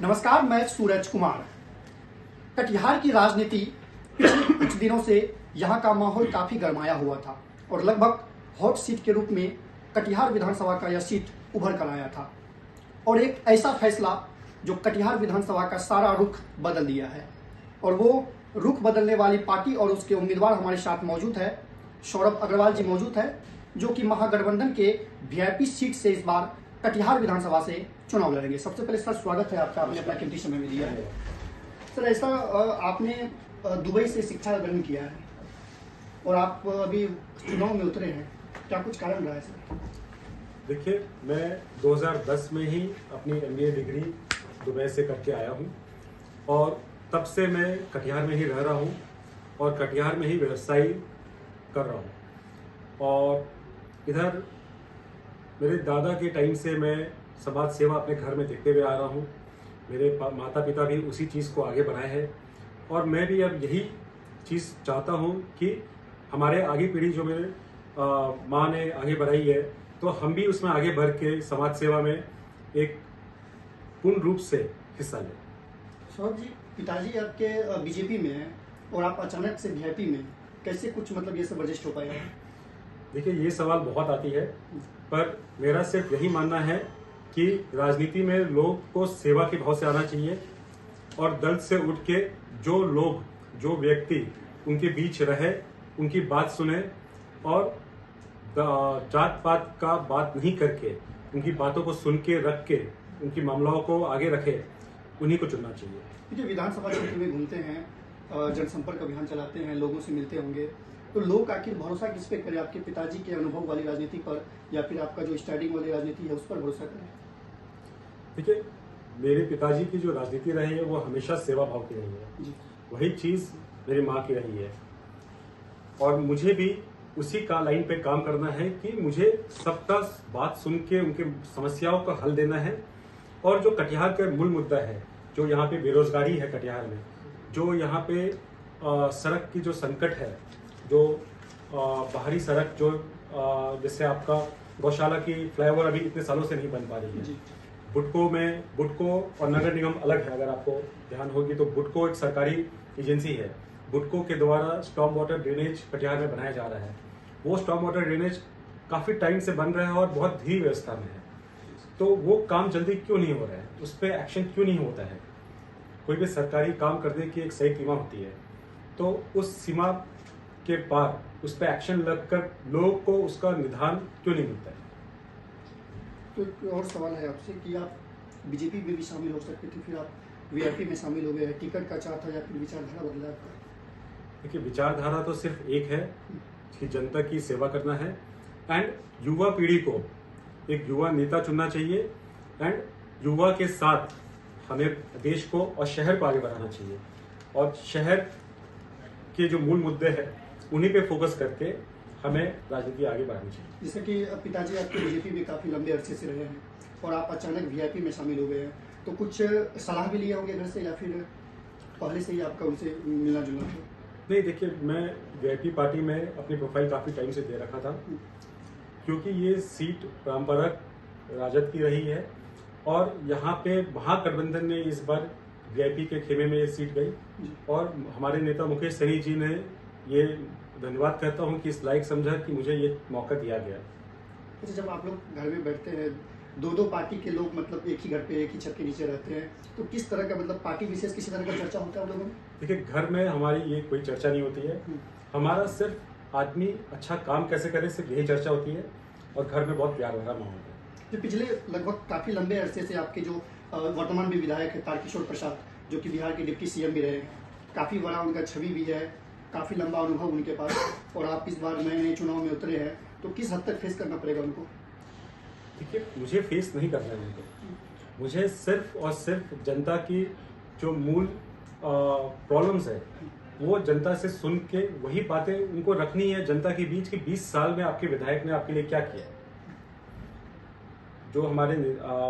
नमस्कार, मैं सूरज कुमार। कटिहार की राजनीति पिछले कुछ दिनों से यहाँ का माहौल काफी गरमाया हुआ था और लगभग हॉट सीट के रूप में कटिहार विधानसभा का यह सीट उभर कर आया था और एक ऐसा फैसला जो कटिहार विधानसभा का सारा रुख बदल दिया है। और वो रुख बदलने वाली पार्टी और उसके उम्मीदवार हमारे साथ मौजूद है। सौरभ अग्रवाल जी मौजूद है, जो कि महागठबंधन के वीआईपी सीट से इस बार कटिहार विधानसभा से चुनाव लड़ेंगे। सबसे पहले सर स्वागत है आपका, आपने अपना कीमती समय में दिया है। सर, ऐसा आपने दुबई से शिक्षा ग्रहण किया है और आप अभी चुनाव में उतरे हैं, क्या कुछ कारण रहा है सर? देखिए, मैं 2010 में ही अपनी MBA डिग्री दुबई से करके आया हूँ और तब से मैं कटिहार में ही रह रहा हूँ और कटिहार में ही व्यवसाय कर रहा हूँ। और इधर मेरे दादा के टाइम से मैं समाज सेवा अपने घर में देखते हुए आ रहा हूँ। मेरे माता पिता भी उसी चीज़ को आगे बढ़ाए हैं और मैं भी अब यही चीज़ चाहता हूँ कि हमारे आगे पीढ़ी जो मेरे माँ ने आगे बढ़ाई है, तो हम भी उसमें आगे बढ़ के समाज सेवा में एक पूर्ण रूप से हिस्सा लें। सौरभ जी, पिताजी आपके बीजेपी में हैं और आप अचानक से वीआईपी में कैसे कुछ ये सब एडजस्ट हो पाया? देखिए, ये सवाल बहुत आती है, पर मेरा सिर्फ यही मानना है कि राजनीति में लोग को सेवा के भाव से आना चाहिए और दल से उठ के जो लोग, जो व्यक्ति उनके बीच रहे, उनकी बात सुने और जात पात का बात नहीं करके उनकी बातों को सुन के रख के उनकी मामलों को आगे रखे, उन्हीं को चुनना चाहिए। देखिए, विधानसभा क्षेत्र में घूमते हैं, जनसंपर्क अभियान चलाते हैं, लोगों से मिलते होंगे, तो लोग आखिर भरोसा किस पे करें? आपके पिताजी के अनुभव वाली राजनीति पर या फिर आपका जो स्टार्टिंग वाली राजनीति है उस पर भरोसा करें? देखिए, मेरे पिताजी की जो राजनीति रही है वो हमेशा सेवा भाव की रही है जी। वही चीज मेरी माँ की रही है और मुझे भी उसी का लाइन पे काम करना है कि मुझे सबका बात सुन के उनके समस्याओं का हल देना है। और जो कटिहार का मूल मुद्दा है, जो यहाँ पे बेरोजगारी है कटिहार में, जो यहाँ पे सड़क की जो संकट है, जो बाहरी सड़क जो जैसे आपका गौशाला की फ्लाईओवर अभी इतने सालों से नहीं बन पा रही है। बुडको और नगर निगम अलग है। अगर आपको ध्यान होगी तो बुडको एक सरकारी एजेंसी है। बुडको के द्वारा स्टॉर्म वाटर ड्रेनेज कटिहार में बनाया जा रहा है। वो स्टॉर्म वाटर ड्रेनेज काफी टाइम से बन रहा है और बहुत धीमी व्यवस्था में है, तो वो काम जल्दी क्यों नहीं हो रहा है? उस पर एक्शन क्यों नहीं होता है? कोई भी सरकारी काम करने की एक सही सीमा होती है, तो उस सीमा के पार उस पर एक्शन लगकर लोगों को उसका निदान क्यों नहीं मिलता है? तो एक और सवाल है आपसे कि आप बीजेपी में भी शामिल हो सकते थे, फिर आप वीआईपी में शामिल हो गए हैं, टिकट का चाह था या फिर विचारधारा बदला आपका? देखिए, विचारधारा तो सिर्फ एक है कि जनता की सेवा करना है एंड युवा पीढ़ी को एक युवा नेता चुनना चाहिए एंड युवा के साथ हमें देश को और शहर को आगे बढ़ाना चाहिए और शहर के जो मूल मुद्दे हैं उन्हीं पे फोकस करके हमें राजनीति आगे बढ़ानी चाहिए। जैसे कि पिताजी आपके बीजेपी में काफी लंबे अरसे से रहे हैं और आप अचानक वीआईपी में शामिल हो गए हैं, तो कुछ सलाह भी लिए होंगे घर से या फिर पहले से ही आपका उनसे मिलना जुलना था? नहीं, देखिए, मैं वीआईपी पार्टी में अपनी प्रोफाइल काफी टाइम से दे रखा था, क्योंकि ये सीट परंपरागत राजद की रही है और यहाँ पे महागठबंधन ने इस बार वीआईपी के खेमे में ये सीट गई और हमारे नेता मुकेश सहनी जी ने ये धन्यवाद कहता हूँ कि इस लायक समझा कि मुझे ये मौका दिया गया। अच्छा, जब आप लोग घर में बैठते हैं, दो पार्टी के लोग एक ही घर पे एक ही छत के नीचे रहते हैं, तो किस तरह का पार्टी विशेष किसी तरह का चर्चा होता है आप लोगों में? देखिए, घर में हमारी ये कोई चर्चा नहीं होती है। हमारा सिर्फ आदमी अच्छा काम कैसे करे, सिर्फ यही चर्चा होती है और घर में बहुत प्यार भरा माहौल है। तो पिछले लगभग काफी लंबे अरसे से आपके जो वर्तमान में विधायक है तारकिशोर प्रसाद, जो कि बिहार के डिप्टी सीएम भी रहे हैं, काफी बड़ा उनका छवि भी है, काफी लंबा अनुभव उनके पास, और आप इस बार नए चुनाव में उतरे हैं, तो किस हद तक फेस करना पड़ेगा उनको? देखिए, मुझे फेस नहीं करना है उनको, मुझे सिर्फ और सिर्फ जनता की जो मूल प्रॉब्लम्स है वो जनता से सुन के वही बातें उनको रखनी है जनता के बीच कि 20 साल में आपके विधायक ने आपके लिए क्या किया। जो हमारे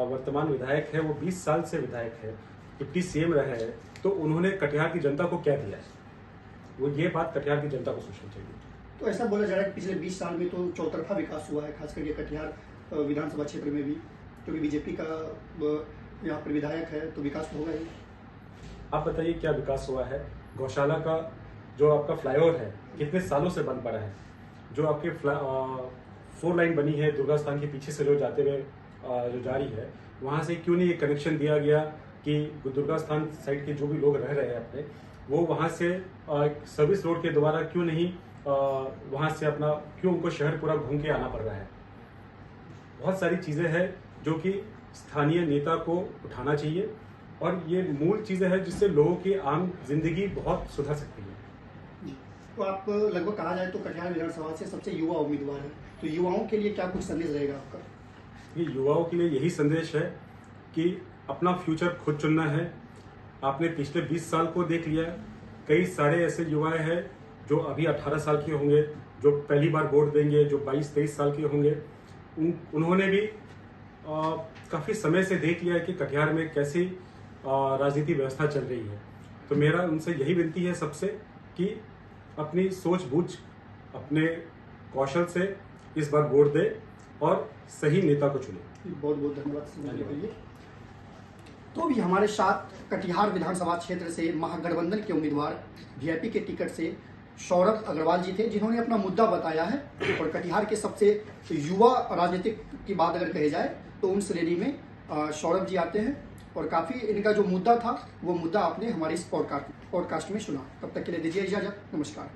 वर्तमान विधायक है वो 20 साल से विधायक है, डिप्टी सीएम रहे हैं, तो उन्होंने कटिहार की जनता को क्या दिया है, वो ये बात कटिहार की जनता को सोचनी चाहिए। तो ऐसा बोला जा रहा है कि पिछले 20 साल में तो चौतरफा विकास हुआ है, खास करके कटिहार विधानसभा क्षेत्र में भी, क्योंकि बीजेपी का यहाँ पर विधायक है तो विकास तो होगा ही। आप बताइए क्या विकास हुआ है? गौशाला का जो आपका फ्लाईओवर है कितने सालों से बंद पड़ा है? जो आपके 4 लाइन बनी है दुर्गा स्थान के पीछे से जो जाते हुए जो जा रही है, वहां से क्यों नहीं एक कनेक्शन दिया गया कि दुर्गा स्थान साइड के जो भी लोग रह रहे हैं अपने, वो वहां से सर्विस रोड के द्वारा क्यों नहीं वहां से अपना, क्यों उनको शहर पूरा घूम के आना पड़ रहा है? बहुत सारी चीजें हैं जो कि स्थानीय नेता को उठाना चाहिए और ये मूल चीजें हैं जिससे लोगों की आम जिंदगी बहुत सुधर सकती है। जी। तो आप लगभग कहा जाए तो कटिहार विधानसभा से सबसे युवा उम्मीदवार है, तो युवाओं के लिए क्या कुछ संदेश रहेगा आपका? ये युवाओं के लिए यही संदेश है कि अपना फ्यूचर खुद चुनना है। आपने पिछले 20 साल को देख लिया, कई सारे ऐसे युवा हैं जो अभी 18 साल के होंगे, जो पहली बार वोट देंगे, जो 22-23 साल के होंगे। उन्होंने भी काफी समय से देख लिया है कि कटिहार में कैसी राजनीति व्यवस्था चल रही है। तो मेरा उनसे यही विनती है सबसे कि अपनी सोच बूझ, अपने कौशल से इस बार वोट दे और सही नेता को चुने। बहुत बहुत धन्यवाद समझने के लिए। तो अभी हमारे साथ कटिहार विधानसभा क्षेत्र से महागठबंधन के उम्मीदवार वीआईपी के टिकट से सौरभ अग्रवाल जी थे, जिन्होंने अपना मुद्दा बताया है। और कटिहार के सबसे युवा राजनीतिक की बात अगर कही जाए तो उन श्रेणी में सौरभ जी आते हैं और काफी इनका जो मुद्दा था वो मुद्दा आपने हमारे इस पॉडकास्ट में सुना। तब तक के लिए दीजिए इजाजत, नमस्कार।